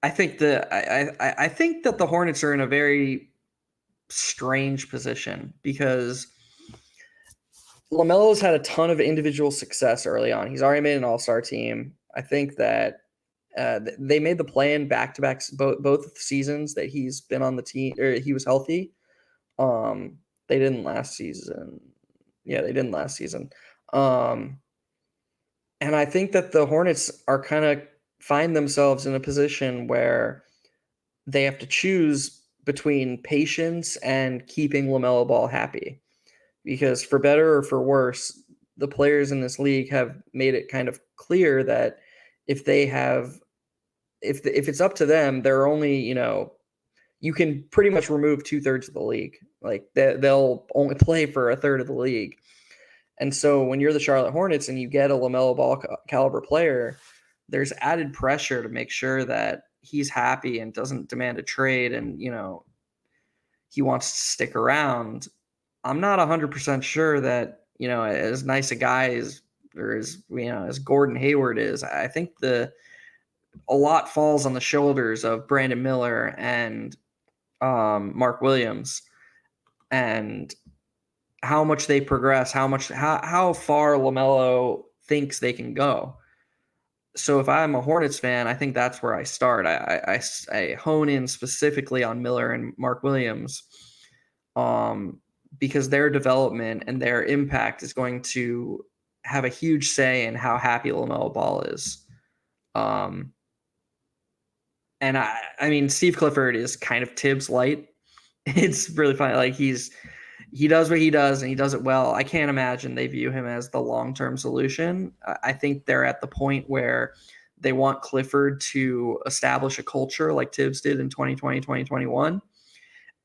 I think that the Hornets are in a very strange position because LaMelo's had a ton of individual success early on. He's already made an All-Star team. I think that they made the play-in back-to-back both seasons that he's been on the team or he was healthy. They didn't last season. Yeah, they didn't last season. And I think that the Hornets are kind of find themselves in a position where they have to choose between patience and keeping LaMelo Ball happy. Because for better or for worse, the players in this league have made it kind of clear that if they have if it's up to them, they're only, you can pretty much remove 2/3 of the league. Like they'll only play for a third of the league. And so when you're the Charlotte Hornets and you get a LaMelo Ball caliber player, there's added pressure to make sure that he's happy and doesn't demand a trade and, he wants to stick around. I'm not 100% sure that, as nice a guy as or as Gordon Hayward is, I think a lot falls on the shoulders of Brandon Miller and Mark Williams and how much they progress, how far LaMelo thinks they can go. So if I'm a Hornets fan, I think that's where I start. I hone in specifically on Miller and Mark Williams, because their development and their impact is going to have a huge say in how happy LaMelo Ball is. And I mean, Steve Clifford is kind of Tibbs light. It's really funny. Like he does what he does and he does it well. I can't imagine they view him as the long-term solution. I think they're at the point where they want Clifford to establish a culture like Tibbs did in 2020, 2021.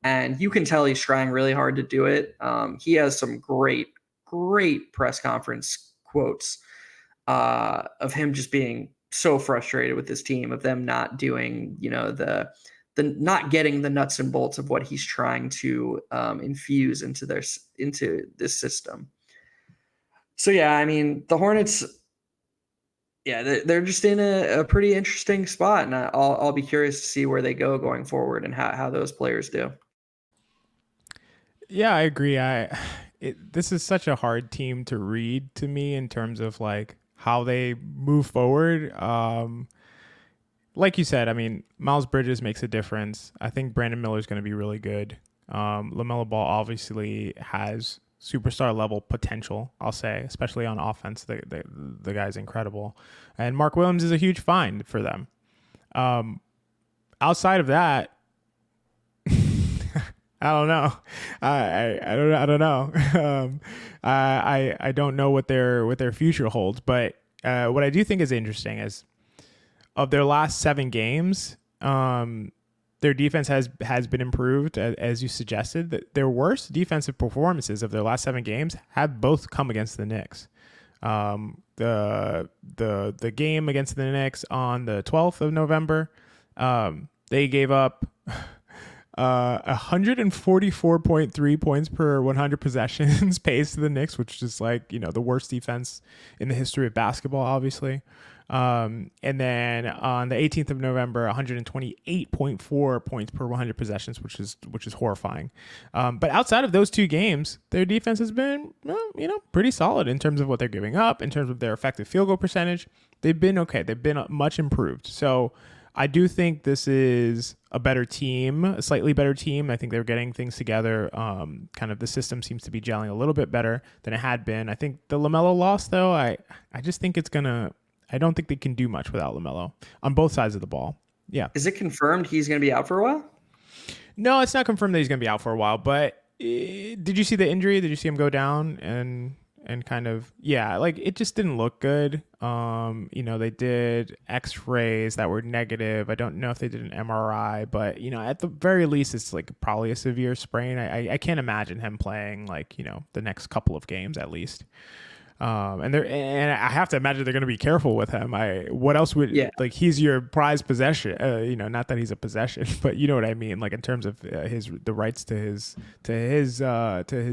And you can tell he's trying really hard to do it. He has some great press conference quotes of him just being so frustrated with his team, of them not doing, the not getting the nuts and bolts of what he's trying to infuse into this system. So yeah, I mean the Hornets, yeah, they're just in a pretty interesting spot, and I'll be curious to see where they go going forward and how those players do. Yeah, I agree. This is such a hard team to read to me in terms of like how they move forward. Like you said, I mean, Miles Bridges makes a difference. I think Brandon Miller is going to be really good. LaMelo Ball obviously has superstar level potential, I'll say, especially on offense. The guy's incredible. And Mark Williams is a huge find for them. Outside of that, I don't know. I don't know. I don't know what their future holds. But what I do think is interesting is of their last 7 games, their defense has been improved, as you suggested. That their worst defensive performances of their last 7 games have both come against the Knicks. The game against the Knicks on the 12th of November, they gave up 144.3 points per 100 possessions pace to the Knicks, which is like, the worst defense in the history of basketball, obviously. And then on the 18th of November, 128.4 points per 100 possessions, which is horrifying. But outside of those 2 games, their defense has been, pretty solid in terms of what they're giving up, in terms of their effective field goal percentage. They've been okay. They've been much improved. So I do think this is a better team, a slightly better team. I think they're getting things together. Kind of the system seems to be gelling a little bit better than it had been. I think the LaMelo loss, though, I just think I don't think they can do much without LaMelo on both sides of the ball. Yeah. Is it confirmed he's going to be out for a while? No, it's not confirmed that he's going to be out for a while, but did you see the injury? Did you see him go down and kind of, yeah, like it just didn't look good. They did x-rays that were negative. I don't know if they did an MRI, but at the very least it's like probably a severe sprain. I can't imagine him playing like, the next couple of games at least. And I have to imagine they're going to be careful with him. What else would, like, he's your prized possession, not that he's a possession, but you know what I mean? Like in terms of the rights to his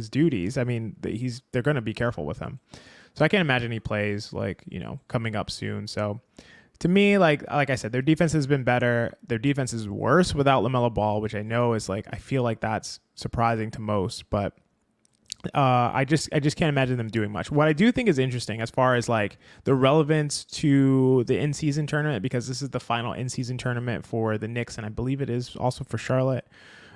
duties. I mean, they're going to be careful with him. So I can't imagine he plays like, coming up soon. So To me, like I said, their defense has been better. Their defense is worse without LaMelo Ball, which I know is like I feel like that's surprising to most, but I just can't imagine them doing much. What I do think is interesting as far as like the relevance to the in-season tournament, because this is the final in-season tournament for the Knicks, and I believe it is also for Charlotte.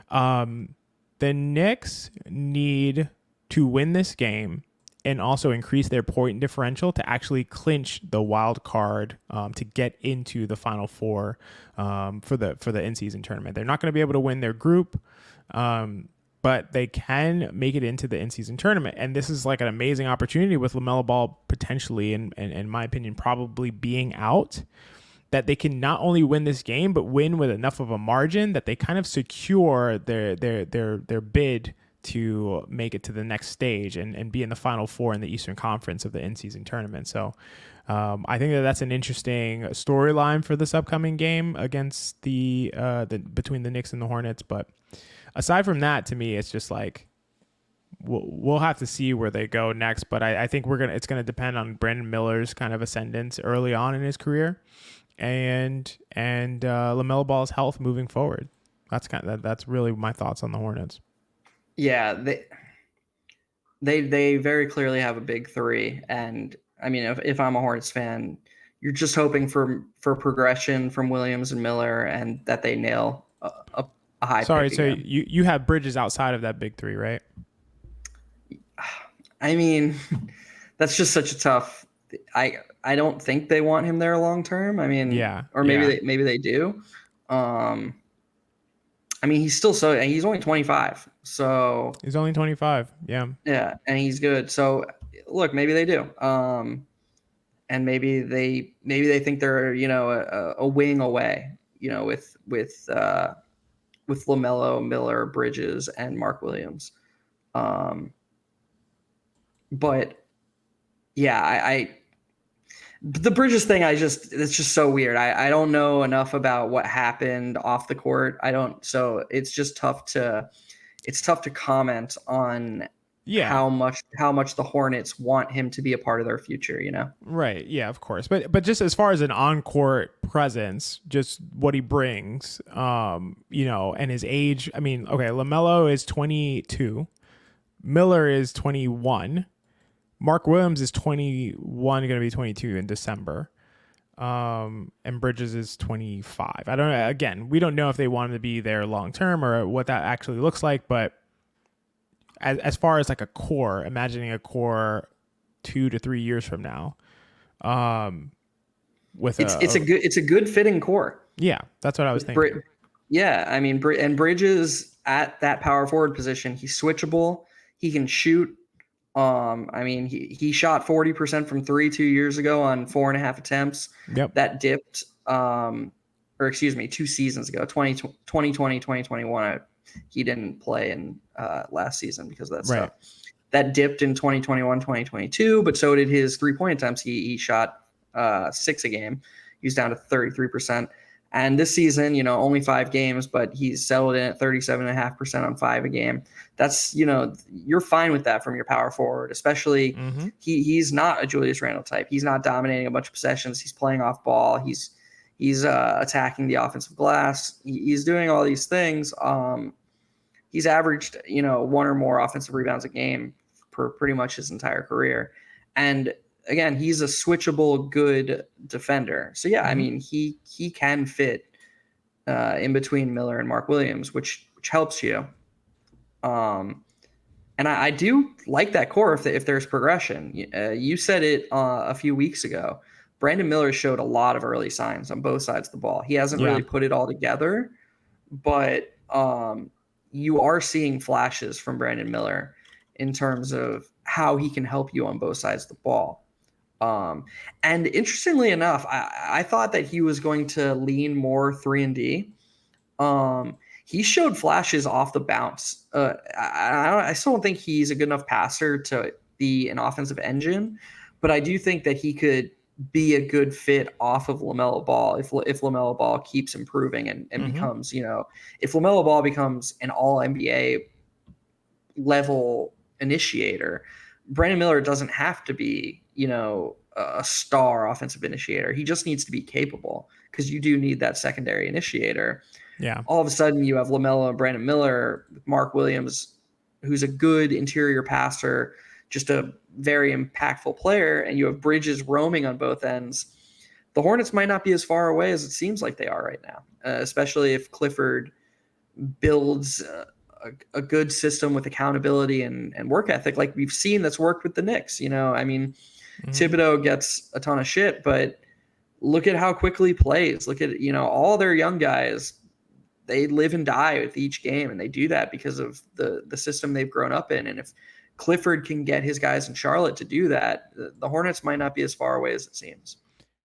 The Knicks need to win this game and also increase their point differential to actually clinch the wild card to get into the Final Four for the in-season tournament. They're not going to be able to win their group, but they can make it into the in-season tournament. And this is like an amazing opportunity with LaMelo Ball potentially, and in my opinion, probably being out, that they can not only win this game, but win with enough of a margin that they kind of secure their bid to make it to the next stage and be in the Final Four in the Eastern Conference of the in-season tournament. So I think that's an interesting storyline for this upcoming game against the between the Knicks and the Hornets. But aside from that, to me, it's just like we'll have to see where they go next. But I think it's gonna depend on Brandon Miller's kind of ascendance early on in his career, and LaMelo Ball's health moving forward. That's really my thoughts on the Hornets. Yeah, they very clearly have a big three, and I mean, if I'm a Hornets fan, you're just hoping for progression from Williams and Miller, and that they nail a high. Sorry, pick so again. you have Bridges outside of that big three, right? I mean, that's just such a tough. I don't think they want him there long term. I mean, Yeah, or maybe they do. I mean, he's only 25, so he's only 25. Yeah, and he's good. So look, maybe they do. And maybe they think they're a wing away, with LaMelo, Miller, Bridges, and Mark Williams. But yeah, the Bridges thing, it's just so weird. I don't know enough about what happened off the court. So it's just tough to comment on how much the Hornets want him to be a part of their future, Right. Yeah, of course. But just as far as an on-court presence, just what he brings, and his age. I mean, okay, LaMelo is 22, Miller is 21. Mark Williams is 21, going to be 22 in December. And Bridges is 25. I don't know. Again, we don't know if they wanted to be there long term or what that actually looks like. But as far as like a core, imagining a core 2 to 3 years from now, it's a good fitting core. Yeah, that's what I was thinking. I mean, and Bridges at that power forward position, he's switchable. He can shoot. I mean, he shot 40% from 3 2 years ago on 4.5 attempts. Yep. That dipped, 2 seasons ago, 2020, 2021. He didn't play in last season because of that stuff. That dipped in 2021, 2022, but so did his 3-point attempts. He shot 6 a game. He was down to 33%. And this season, only 5 games, but he's settled in at 37.5% on 5 a game. That's, you're fine with that from your power forward, especially he's not a Julius Randle type. He's not dominating a bunch of possessions. He's playing off ball. He's attacking the offensive glass. He's doing all these things. He's averaged, 1 or more offensive rebounds a game for pretty much his entire career. And again, he's a switchable, good defender. So yeah, I mean, he can fit in between Miller and Mark Williams, which helps you. And I do like that core if there's progression. You said it a few weeks ago. Brandon Miller showed a lot of early signs on both sides of the ball. He hasn't really put it all together, but you are seeing flashes from Brandon Miller in terms of how he can help you on both sides of the ball. And interestingly enough, I thought that he was going to lean more 3-and-D. He showed flashes off the bounce. I still don't think he's a good enough passer to be an offensive engine, but I do think that he could be a good fit off of LaMelo Ball if LaMelo Ball keeps improving and becomes, if LaMelo Ball becomes an all NBA level initiator, Brandon Miller doesn't have to be, a star offensive initiator. He just needs to be capable, because you do need that secondary initiator. Yeah. All of a sudden you have LaMelo and Brandon Miller, Mark Williams, who's a good interior passer, just a very impactful player, and you have Bridges roaming on both ends. The Hornets might not be as far away as it seems like they are right now, especially if Clifford builds a good system with accountability and work ethic, like we've seen that's worked with the Knicks. I mean, Thibodeau gets a ton of shit, but look at how quickly he plays. Look at, all their young guys. They live and die with each game, and they do that because of the system they've grown up in. And if Clifford can get his guys in Charlotte to do that, the Hornets might not be as far away as it seems.